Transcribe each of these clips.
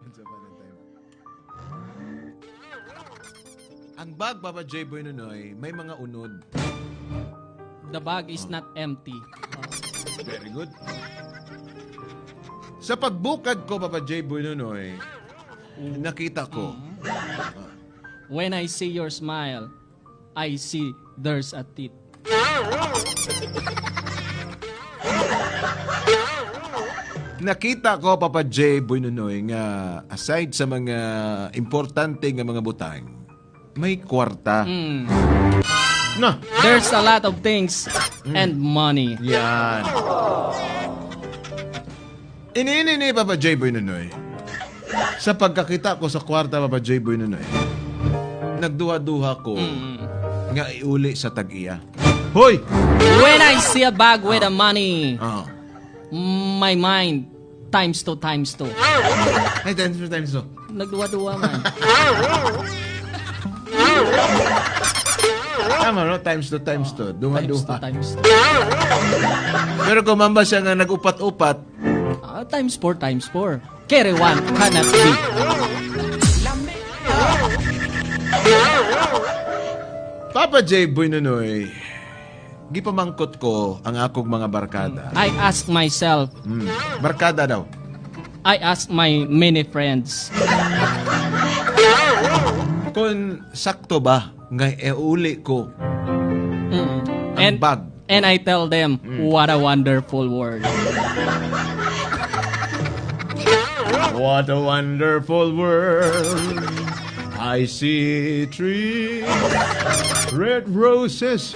Once upon a time. Ang bag, Papa J. Boy Nonoy, may mga unod. The bag is not empty. Very good. Sa pagbukad ko, Papa J. Boy Nonoy, nakita ko. When I see your smile, I see there's a teeth. Nakita ko, Papa J. Boy Nonoy, nga aside sa mga importante nga mga butang, may kwarta. Na, There's a lot of things and money. yan. Ini, Papa J. Boy Nonoy. Sa pagkakita ko sa kwarta, Papa J. Boy Nonoy, nagduha-duha ko nga iuli sa tag-iya. Hoy! When I see a bag with the money, Ah. my mind times two. Ay, times to. Nagduwa-duwa man. Tama, no? Times to. Times Duha-duha. two. Pero kung mamba siya nga nag-upat-upat, Times four. Carry one cannot be. Papa J. Boy Nonoy, gipamangkot ko ang akong mga barkada. I ask myself, Barkada daw. I ask my many friends, Kung sakto ba nga iuli ko ang and bag. and I tell them, what a wonderful world. What a wonderful world. I see trees, red roses.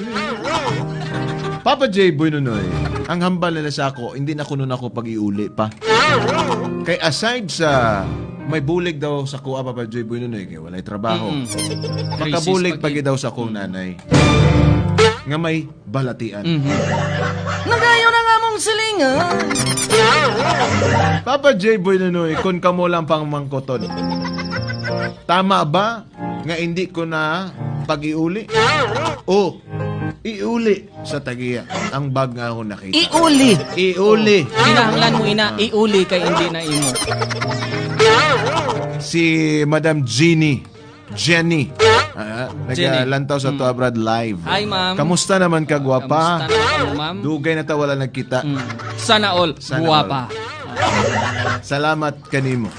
Papa J. Boy Nonoy, ang hambal nila sa ako, hindi na kuno ako pag-iuli pa. Kay aside sa may bulig daw sa kuha, Papa J. Boy Nonoy, kay walay trabaho. Makabulig pagi daw sa akong nanay. Nga may balatian. Nagayo na nga mong silingan. Papa J. Boy Nonoy, kung kamo lang pang mangkoton, tama ba nga hindi ko na pag-iuli? O, iuli sa tagiya ang bag nga ako nakita. Iuli. Kinahanglan mo iuli kay hindi na imo. Si Madam Jenny. Naglantaw sa To Abroad Live. Hi, ma'am. Kamusta naman ka, gwapa? Kamusta na kayo, ma'am? Dugay na ta wala nagkita. Sana all, Sana guwapa. Salamat kanimo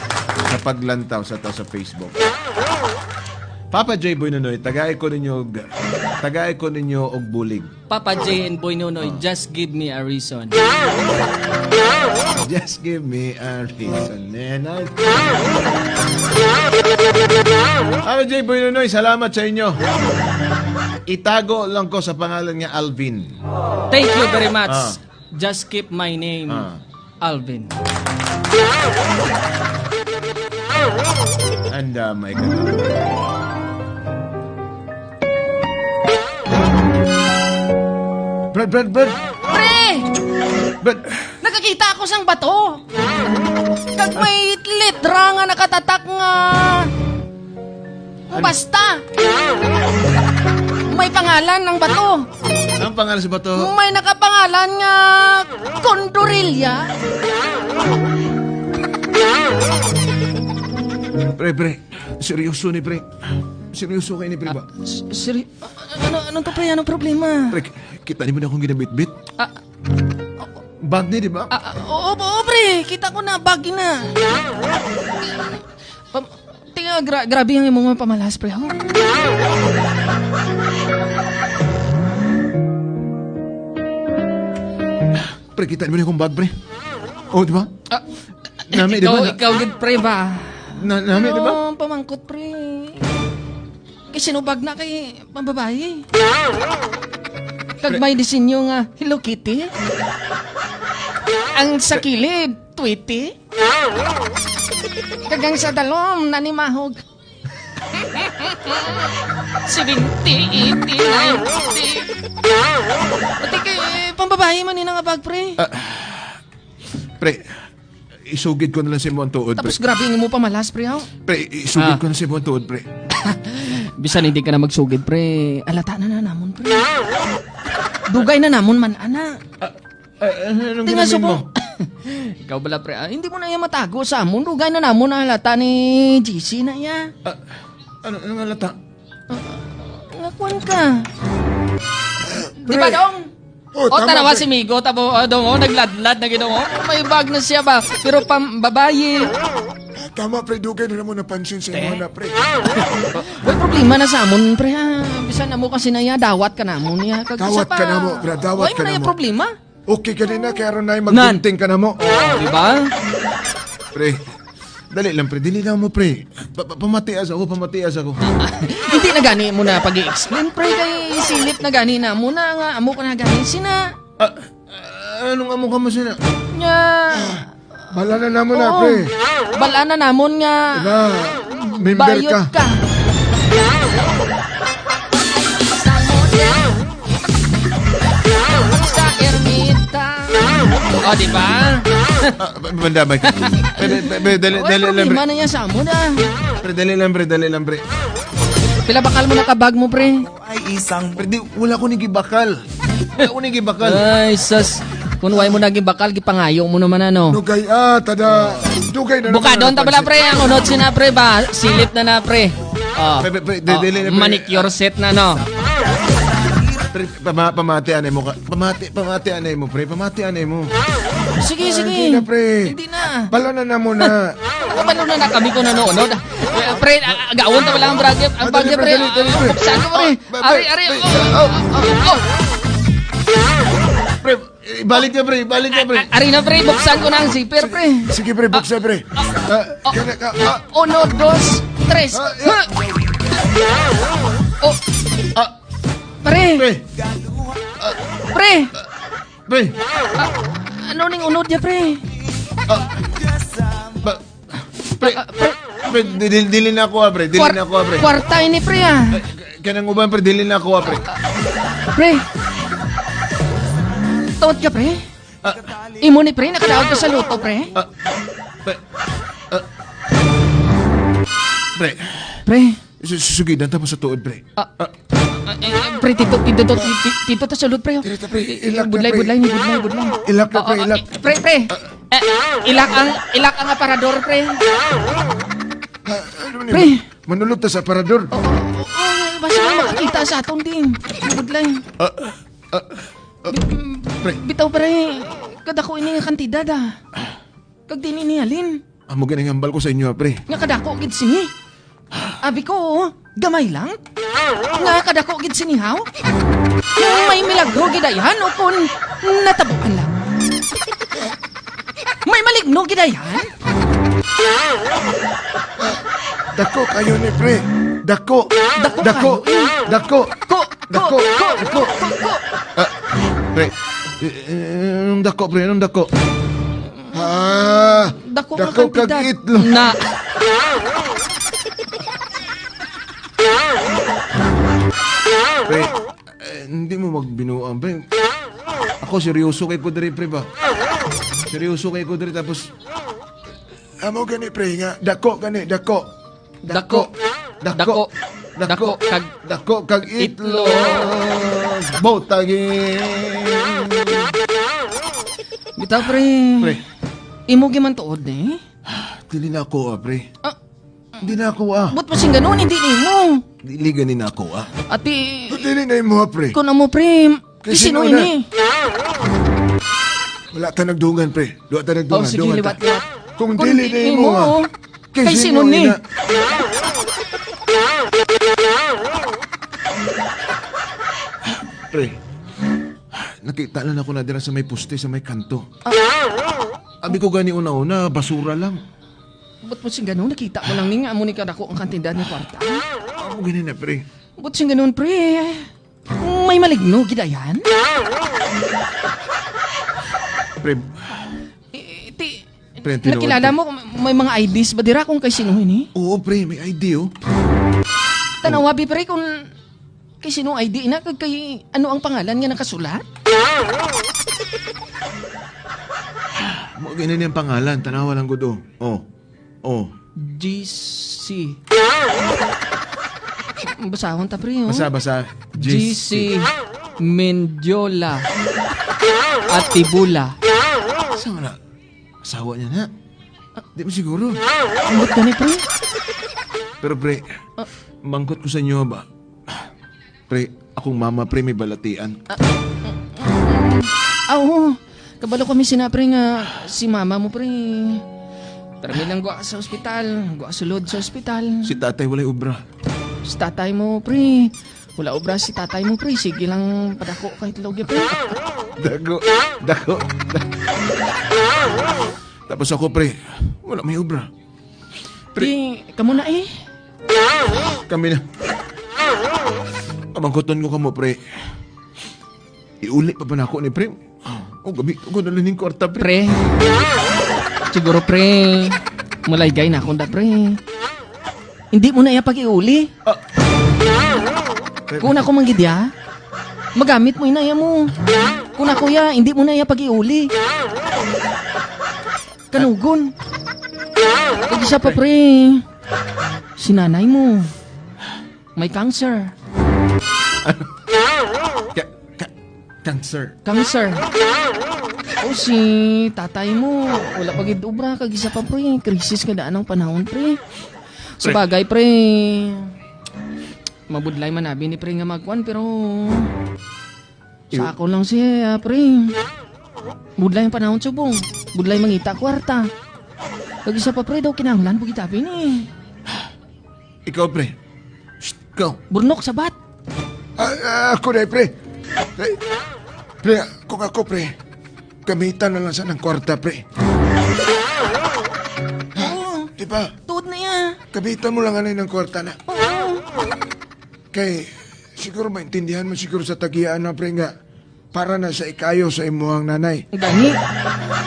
sa paglantaw sa to sa Facebook. Papa J. Boy Nonoy, tagay ko ninyo og bulig. Papa J and Boy Nonoy, just give me a reason. Just give me a reason. Papa J. Boy Nonoy, salamat sa inyo. Itago lang ko sa pangalan nga Alvin. Thank you very much. Just keep my name, Alvin. And my God. Brad. Pre! Brad. Nakakita ako sang bato. Kag may letra nga nakatatak nga... Basta. May pangalan ng bato. Ang pangalan sa bato? May nakapangalan nga... Condorilla. Pre. Seryoso ni pre. Seryoso kayo ni pre ba? Anong to pre? Anong problema? Pre, kita ni mo na akong ginabit-bit. Bag ni, di ba? Oo, pre. Kita ko na. Bagi na. Grabe yung imong pamalas, pre. Oh. Pre, kita ni mo na akong bag, pre. Oh, di ba? Nami, di ba? Ikaw gid, pre ba? Nami, di ba? Pamangkot, pre. Kasi sinubag na kay mababae. Kag may disenyo nga Hello Kitty. Ang sa kilid, Tweety. Kagang sa dalom, nanimahog. 70, 80, 90. Pati kay pambabae man nga bag, pre. Pre, isugid ko na lang si mo ang tuod, pre. Tapos grabe mo pamalas, pre. Oh. Pre, isugid ko na si mo ang tuod, pre. Bisan hindi ka na magsugid, pre. Alata na namon, pre. Dugay na namon man, ana. Anong Tinga ginamin mo? Ikaw bala pre, hindi mo na yan matago sa amon. Rugay na namon na halata ni GC na ya. Ano nga lata? Ngakuan ka. Di ba dong? Oh, O, tama, tanawa pre. si Migo, tabo, dong, nagladlad na gidong, may bag na siya ba? Pero babayi. Tama, pre. Dugay na naman napansin sa imo na, pre. May problema na sa amon, pre, ha? Bisan na mo kasi na ya, dawat ka na mo niya. Dawat ka na mo, pre, dawat Why ka mo na na yung mo. problema? Okay ka din na, kaya ron na magbunting ka na mo. Di ba? Pre, dali lang pre, dili lang mo pre. Pamatias ako. Hindi na gani mo na pag-i-explain, pre, kay silip na gani na mo na nga, amo ka na gani sina. Anong amo ka mo sina? Nya, Bala na naman na, oo, pre. bala na namon nga, Na, member bayot ka. ka. Sa ermita. O, di ba? Bandamay ka. Pre, dali Wala lang problema pre. na yan sa amo na. Pre, dali lang pre. Pila bakal mo nakabag mo, pre? Pre, wala ko ni gibakal. Ay, sas. Kung why mo naging bakal, gipangayo mo naman ano. Dugay, tada. Dugay na naman. Buka doon, na tabala, napansin. pre. Ang unod si na, pre, ba? Silip na, pre. Oh. Pre, dali lang pre. Manicure set na, no? Pre, pamatian mo ka. Pamatian mo pre, pamatian mo. Sige. Hindi na, pre. Hindi na. Bala na naman na. Nakabalo na kami ko nanonood. Pre, gaon ta pala ang bragyo. Ang bagyo, pre. Dali, pre. Buksan ko, pre. Ari. Oh. Pre, balik ka pre. Ari na, pre. Buksan ko na ang zipper, pre. Sige, pre, buksa, pre. Kaya ka, Uno, dos, tres. Ah, Oh. Pre. Pre. Pre. Ano ning unod niya, pre? Pre, dili na ako pre. Kwarta ini, pre, Kanang uban pre, dili na ako pre. Pre. Tawad ka, pre? Imo ni, pre, nakadaog ka sa luto, pre? Pre, Pre. susugidan tapos sa tuod pre. Pre, tito ta sulod, pre. Tito, pre, ilak na, Budlay. Ilak na, pre, Oo, ilak. Pre. Ilak ang aparador, pre. Ano Pre. ni? Manulot ta sa parador. Basta may makakita sa aton din. Budlay. Pre, Bitaw, pre. Kadako ini nga kantidad, Kag din ini alin. amo ganing hambal ko sa inyo pre. Nga kadako gid sini. Abi ko, gamay lang. Nga kadako gid sinihaw. May milagro gid ayan o kun natabukan lang. May maligno gid ayan. Dako kayo ni, pre. Dako. Dako kayo, eh. Dako. Ko. Pre, anong dako pre, anong dako? Dako nga Dako kag kantidad. itlog. Na. Pre, hindi mo magbinuang pre. Ako seryoso kay Kudri pre ba? Seryoso kay Kudri tapos Amo gani, pre, nga. Dako gani, dako. Dako. Kag Dako kag itlog. Botagin. bitaw, pre. Pre, Imo giman tuod ni. dili na ako pre. Ah, Hindi na ako but pa sing ganun hindi nimo. Dili ganin na ako Ati Dili na mo, pre. kun amo, pre. Kasi Sino sino na? ini? Wala ta nagdungan, pre. Wala ta Oh, nagdungan. sige, Dungan ta. liwat. Kung Kung dili di na mo, mo, kay kay sino ni? ina? Pre, nakita lang ako na dira sa may puste, sa may kanto. Abi ko gani una-una, basura lang. But po sing ganun, nakita mo lang ni nga amo ni kadako ang kantidad ni kwarta. Ako gani na pre. But sing ganun, pre. May maligno gid ayan. Pre, Ti Pre, tinuod nakilala mo may mga IDs ba dira kung kay sino ini? oo pre, may ID oh. Tanawabi, pre, kung kay sino ID na kag kay ano ang pangalan nga nakasulat? Mo gani niyang pangalan, tanawa lang gud oh. Oh. GC. Basahon ta, pre, oh. Basa. GC Mendiola Atibula. Saan na? Asawa niya na. Di mo siguro. Ambot gani, pre. Pero pre, mangkot ko sa inyo ba? Pre, akong mama pre may balatian. Oo. Kabalo kami sinapre nga si mama mo, pre. Pero lang gwa sa ospital. Gwa sulod sa ospital. Si tatay walay ubra. Si tatay mo, pre. Wala obra si tatay mo, pre. Sige lang padako kahit log pre. Dako. Tapos ako pre, wala may ubra. Pre, kamo na eh. Kami na. Pamangkoton ko kamo pre. Iuli pa ba na ako ni pre? O gabi ko na lining kwarta pre. Pre. Siguro, pre. Malaygay na akong da, pre. Hindi mo na iya pag-iuli. Kung ako manggidya, magamit mo inaya mo. Kung ako ya, hindi mo na iya pag-iuli. Kanugon. Kag isa pa, pre. Si nanay mo. May cancer. Cancer. Cancer. O si tatay mo, wala pagid ubra, kag isa pa, pre. Krisis ka daan ng panahon, pre. Sa bagay, pre. Mabudlay man nabi ni pre nga magkuan, pero sa ako lang siya, pre. Budlay ang panahon subong. Budlay mangita kwarta. Kag isa pa, pre, daw kinahanglan pagid tabi ni. Ikaw pre. Shh, ikaw. Burnok sa bat. Ako na, pre. Pre, kung ako, pre, gamitan na lang sa ng kwarta, pre. Oo, Diba? tuod na ya. Gamitan mo lang anay ng kwarta na. Oo. Kay, siguro maintindihan mo siguro sa tagian na, pre, nga, para na sa ikayo sa imuhang nanay. Gani.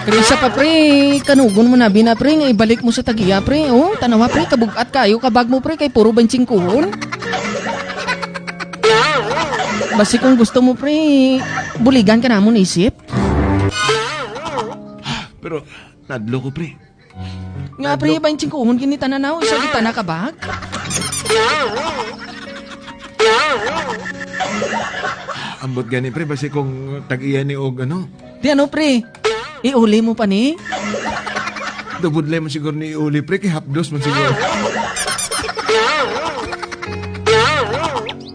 Pero isa pa, pre, kanugon mo na bina, pre, nga ibalik mo sa tagiya, pre. Oh, tanawa, pre, kabugat kayo, kabag mo, pre, kay puro bansing kuhon. Basi kung gusto mo, pre, buligan ka na mo naisip. Pero nadlo ko pre. Nga, pre, bansing kuhon, kinita na na, isa kita na kabag. Ambot gani pre basi kung tag-iya ni og ano. Di ano, pre, iuli mo pa ni. Dubudlay mo siguro ni uli pre kay hapdos man siguro.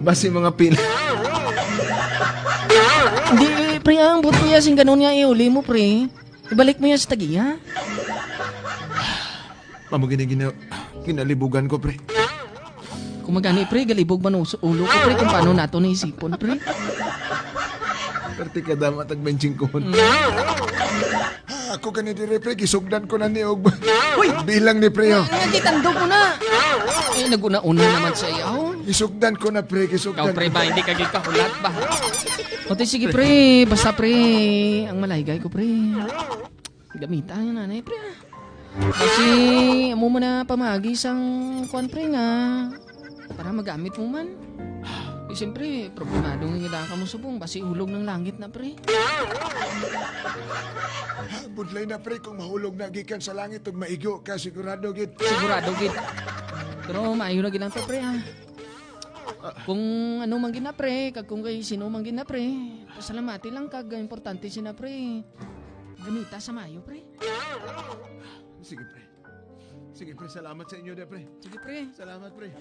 Basi mga pila. Hindi, pre, ang buto niya, sing ganun niya, iuli mo, pre. Ibalik mo yan sa tagiya. Mamo ginalibugan ko pre. Kung magani, pre, galibog man ulo ko, pre, kung paano nato naisipon, pre. Perti ka dama tag benching kohon. Ako ganito, pre, gisugdan ko na ni og. Bilang ni pre, oh. Nagitandog mo na. Eh, naguna-una naman sa iyo. Gisugdan ko na, pre, gisugdan. Ikaw, pre, ba? Hindi ka gikahulat ba? O, sige, pre. Basta, pre. Ang malaygay ko, pre. Gamitan yung nanay, pre. Kasi, mo na pamagi sang kuwan, pre, nga. Para magamit mo man. Eh, siyempre, problemadong yung ka mo subong. Basi hulog ng langit na, pre. Budlay na, pre, kung mahulog na gikan sa langit ug maigo ka, sigurado, gid. Sigurado, gid. Pero, maayo na gilang to, pre, ha. Kung ano man gina, pre, kag kung kay sino man gina, pre, pasalamati lang kag importante sina, pre. Gamita sa mayo, pre. Sige pre. Sige pre, salamat sa inyo de pre. Sige, pre. Salamat pre.